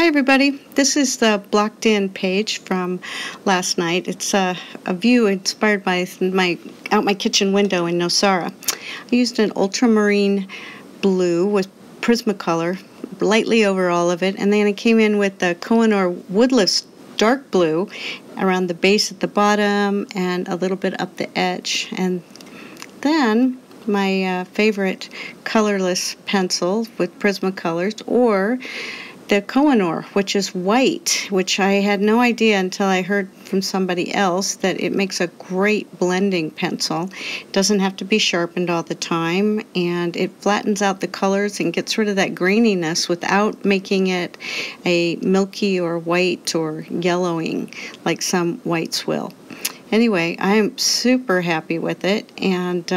Hi everybody, this is the blocked in page from last night. It's a view inspired by my kitchen window in Nosara. I used an ultramarine blue with Prismacolor lightly over all of it, and then I came in with the Kohinoor Woodlift dark blue around the base at the bottom and a little bit up the edge. And then my favorite colorless pencil with Prismacolors, or the Kohinoor, which is white, which I had no idea until I heard from somebody else that it makes a great blending pencil. It doesn't have to be sharpened all the time, and it flattens out the colors and gets rid of that graininess without making it a milky or white or yellowing like some whites will. Anyway, I am super happy with it and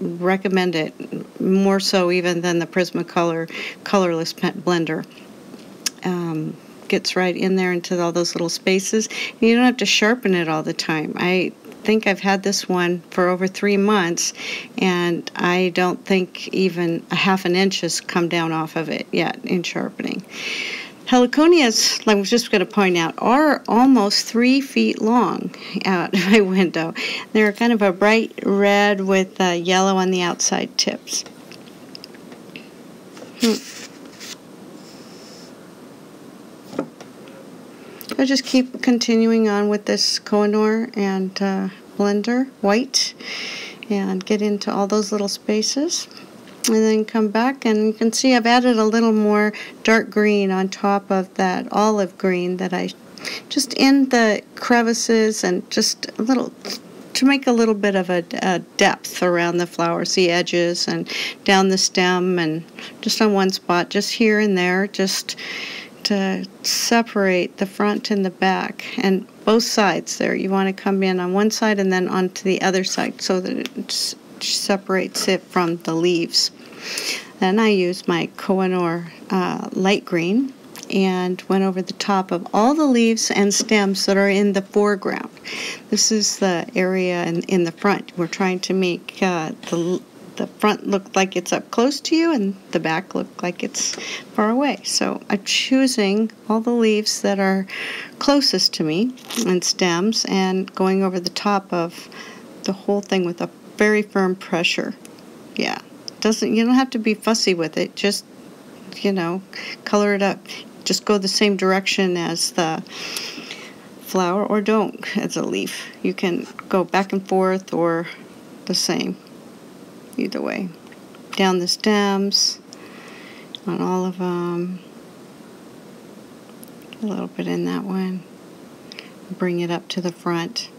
recommend it, more so even than the Prismacolor colorless blender. Gets right in there into all those little spaces. You don't have to sharpen it all the time. I think I've had this one for over 3 months, and I don't think even a half an inch has come down off of it yet in sharpening. Heliconias, like I was just going to point out, are almost 3 feet long out my window. They're kind of a bright red with yellow on the outside tips. I just keep continuing on with this Kohinoor and blender, white, and get into all those little spaces. And then come back, and you can see I've added a little more dark green on top of that olive green that I just in the crevices, and just a little to make a little bit of a depth around the flowers, the edges, and down the stem, and just on one spot, just here and there, just to separate the front and the back and both sides there. You want to come in on one side and then onto the other side so that it separates it from the leaves. Then I used my Kohinoor light green and went over the top of all the leaves and stems that are in the foreground. This is the area in the front. We're trying to make the front look like it's up close to you and the back look like it's far away. So I'm choosing all the leaves that are closest to me and stems and going over the top of the whole thing with a very firm pressure. Yeah, you don't have to be fussy with it. Just, color it up. Just go the same direction as the flower, or don't as a leaf. You can go back and forth or the same. Either way. Down the stems, on all of them, a little bit in that one. Bring it up to the front.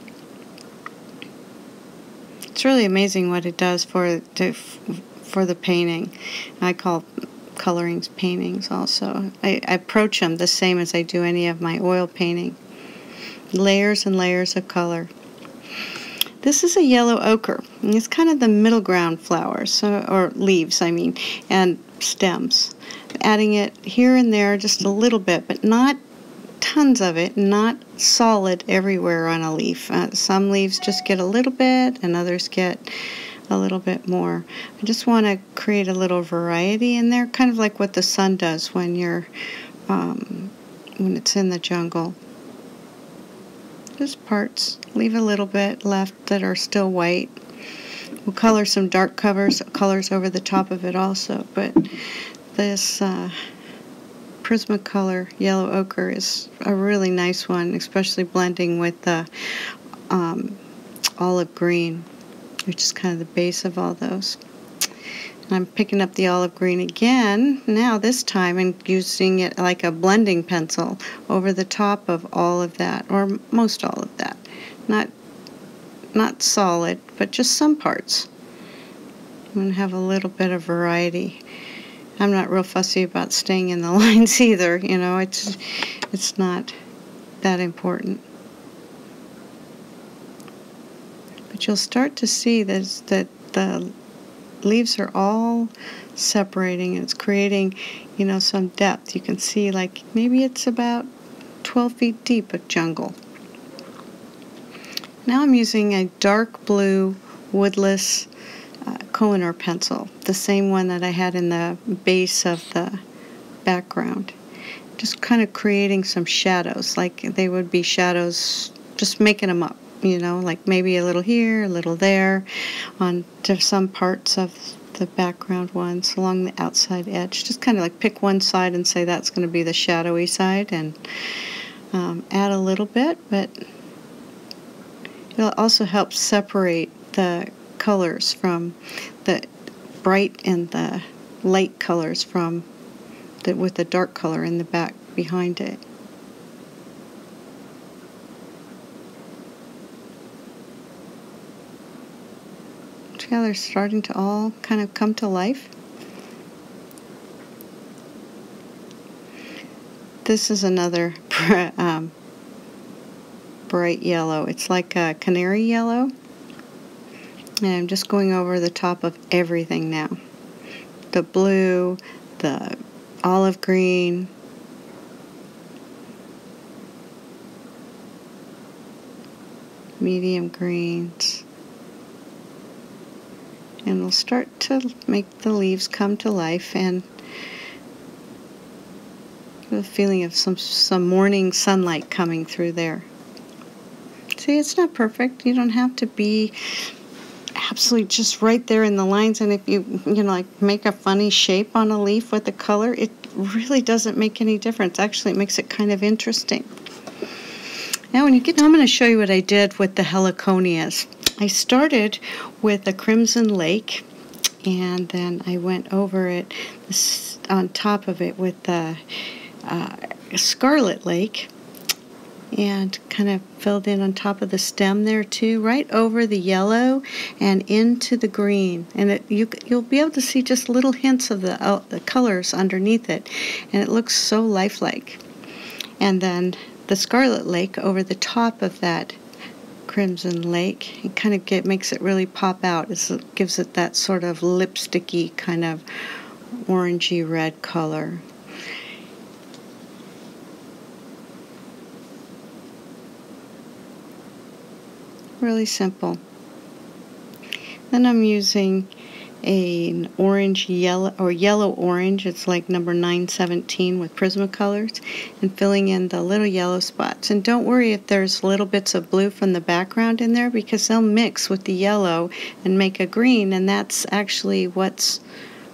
It's really amazing what it does for the painting. I call colorings paintings also. I approach them the same as I do any of my oil painting. Layers and layers of color. This is a yellow ochre, and it's kind of the middle ground flowers, or leaves, and stems. Adding it here and there just a little bit, but not tons of it, not solid everywhere on a leaf. Some leaves just get a little bit, and others get a little bit more. I just want to create a little variety in there, kind of like what the sun does when when it's in the jungle. Just parts. Leave a little bit left that are still white. We'll color some dark colors over the top of it also, but this Prismacolor yellow ochre is a really nice one, especially blending with the olive green, which is kind of the base of all those. And I'm picking up the olive green again, now this time, and using it like a blending pencil over the top of all of that, or most all of that. Not solid, but just some parts. I'm going to have a little bit of variety. I'm not real fussy about staying in the lines either, it's not that important. But you'll start to see that the leaves are all separating, and it's creating, some depth. You can see, like, maybe it's about 12 feet deep of jungle. Now I'm using a dark blue woodless Kohinoor pencil, the same one that I had in the base of the background. just kind of creating some shadows, like they would be shadows, just making them up, you know, like maybe a little here, a little there, on to some parts of the background ones along the outside edge. Just kind of like pick one side and say that's going to be the shadowy side, and add a little bit, but it'll also help separate the colors from the bright and the light colors from with the dark color in the back behind it. See how they're starting to all kind of come to life? This is another bright yellow. It's like a canary yellow. And I'm just going over the top of everything now. The blue, the olive green, medium greens. And we'll start to make the leaves come to life and the feeling of some morning sunlight coming through there. See, it's not perfect. You don't have to be absolutely just right there in the lines, and if you like make a funny shape on a leaf with the color, it really doesn't make any difference. Actually, it makes it kind of interesting. Now when you get to, I'm going to show you what I did with the heliconias. I started with a crimson lake, and then I went over it on top of it with the scarlet lake, and kind of filled in on top of the stem there too, right over the yellow and into the green. And you'll be able to see just little hints of the colors underneath it, and it looks so lifelike. And then the scarlet lake over the top of that crimson lake, it kind of makes it really pop out. It gives it that sort of lipsticky kind of orangey red color. Really simple. Then I'm using an orange yellow or yellow orange. It's like number 917 with Prismacolors, and filling in the little yellow spots. And don't worry if there's little bits of blue from the background in there, because they'll mix with the yellow and make a green, and that's actually what's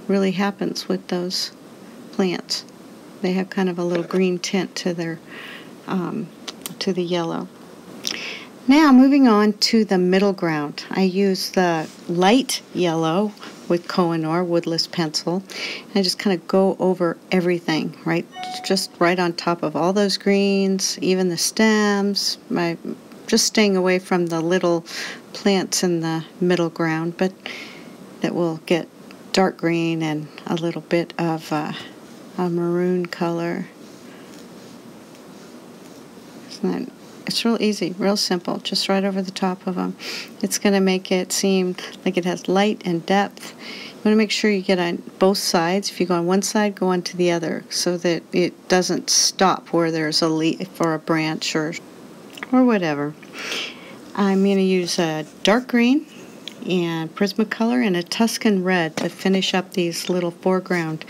really happens with those plants. They have kind of a little green tint to their to the yellow. Now moving on to the middle ground. I use the light yellow with Koh-i-Noor woodless pencil. And I just kind of go over everything, right? Just right on top of all those greens, even the stems. Just staying away from the little plants in the middle ground, but that will get dark green and a little bit of a maroon color. Isn't that? It's real easy, real simple, just right over the top of them. It's going to make it seem like it has light and depth. You want to make sure you get on both sides. If you go on one side, go on to the other, so that it doesn't stop where there's a leaf or a branch or whatever. I'm going to use a dark green and Prismacolor and a Tuscan red to finish up these little foreground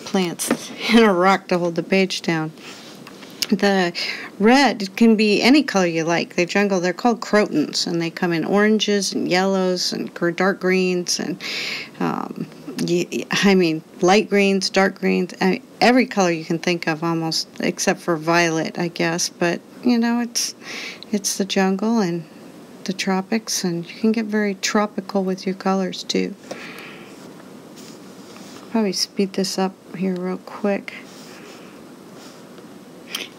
plants and a rock to hold the page down. The red can be any color you like. They're called crotons, and they come in oranges and yellows and dark greens and light greens, dark greens. Every color you can think of almost, except for violet, I guess. But it's the jungle and the tropics, and you can get very tropical with your colors too. Probably speed this up here real quick.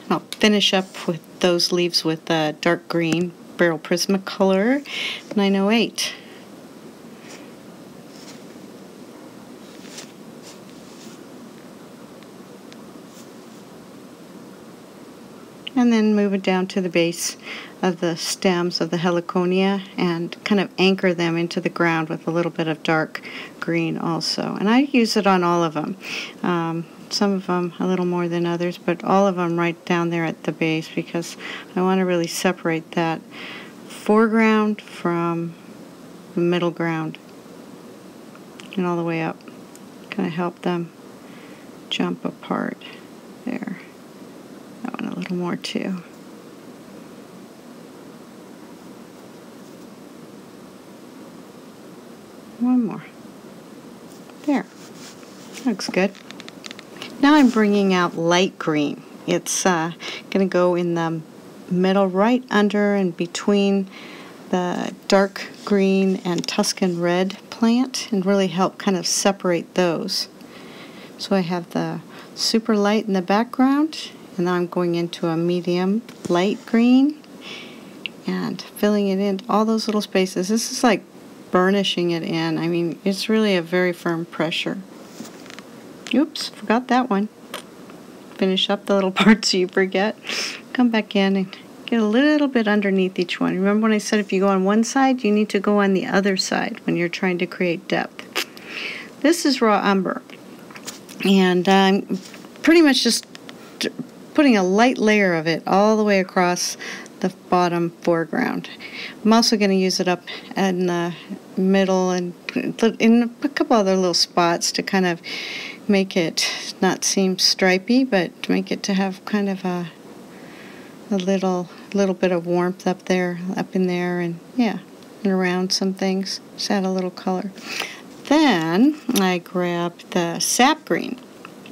I'll finish up with those leaves with dark green Barrel Prismacolor 908. And then move it down to the base of the stems of the heliconia and kind of anchor them into the ground with a little bit of dark green also. And I use it on all of them. Some of them a little more than others, but all of them right down there at the base, because I want to really separate that foreground from the middle ground and all the way up. Kind of help them jump apart there. little more too. One more. There. Looks good. Now I'm bringing out light green. It's going to go in the middle, right under and between the dark green and Tuscan red plant, and really help kind of separate those. So I have the super light in the background, and now I'm going into a medium light green and filling it in all those little spaces. This is like burnishing it in. I mean, it's really a very firm pressure. Oops, forgot that one. Finish up the little parts you forget. Come back in and get a little bit underneath each one. Remember when I said if you go on one side, you need to go on the other side when you're trying to create depth. This is raw umber, and I'm pretty much just putting a light layer of it all the way across the bottom foreground. I'm also going to use it up in the middle and in a couple other little spots to kind of make it not seem stripy, but to make it to have kind of a little bit of warmth up in there, and yeah, and around some things. Just add a little color. Then I grab the sap green,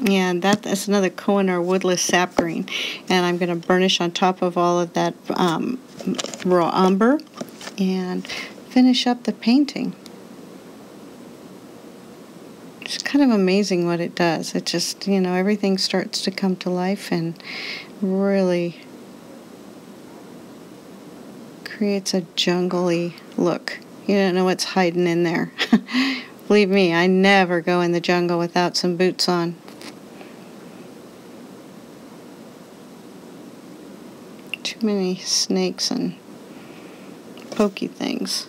and that is another Kohinoor woodless sap green, and I'm going to burnish on top of all of that raw umber and finish up the painting. It's kind of amazing what it does. It just, you know, everything starts to come to life and really creates a jungly look. You don't know what's hiding in there. Believe me, I never go in the jungle without some boots on. Too many snakes and pokey things.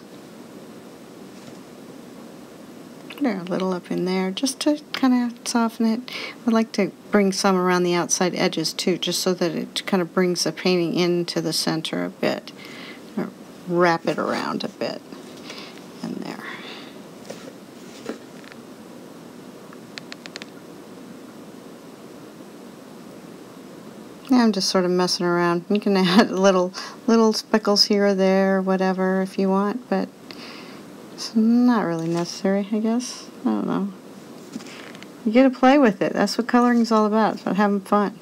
There, a little up in there, just to kind of soften it. I'd like to bring some around the outside edges too, just so that it kind of brings the painting into the center a bit. Or wrap it around a bit. And there. Now I'm just sort of messing around. You can add little speckles here or there, whatever, if you want, but it's not really necessary, I guess. I don't know. You get to play with it. That's what coloring is all about. It's about having fun.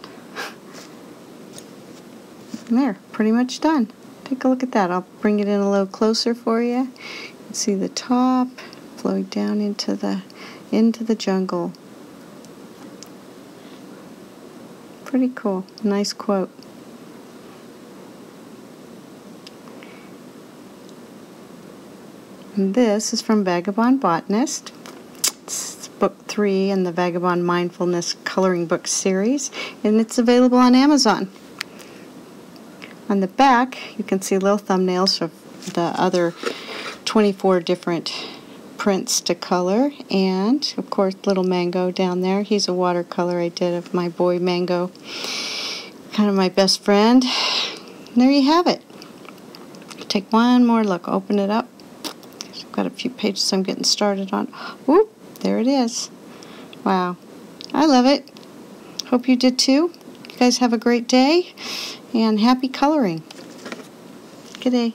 And there, pretty much done. Take a look at that. I'll bring it in a little closer for you. You can see the top flowing down into the jungle. Pretty cool. Nice quote. And this is from Vagabond Botanist. It's book 3 in the Vagabond Mindfulness Coloring Book series, and it's available on Amazon. On the back, you can see little thumbnails of the other 24 different prints to color, and of course little Mango down there. He's a watercolor I did of my boy Mango, kind of my best friend. And there you have it. Take one more look, open it up. I've got a few pages I'm getting started on. Whoop, there it is. Wow, I love it. Hope you did too. You guys have a great day and happy coloring. Good day.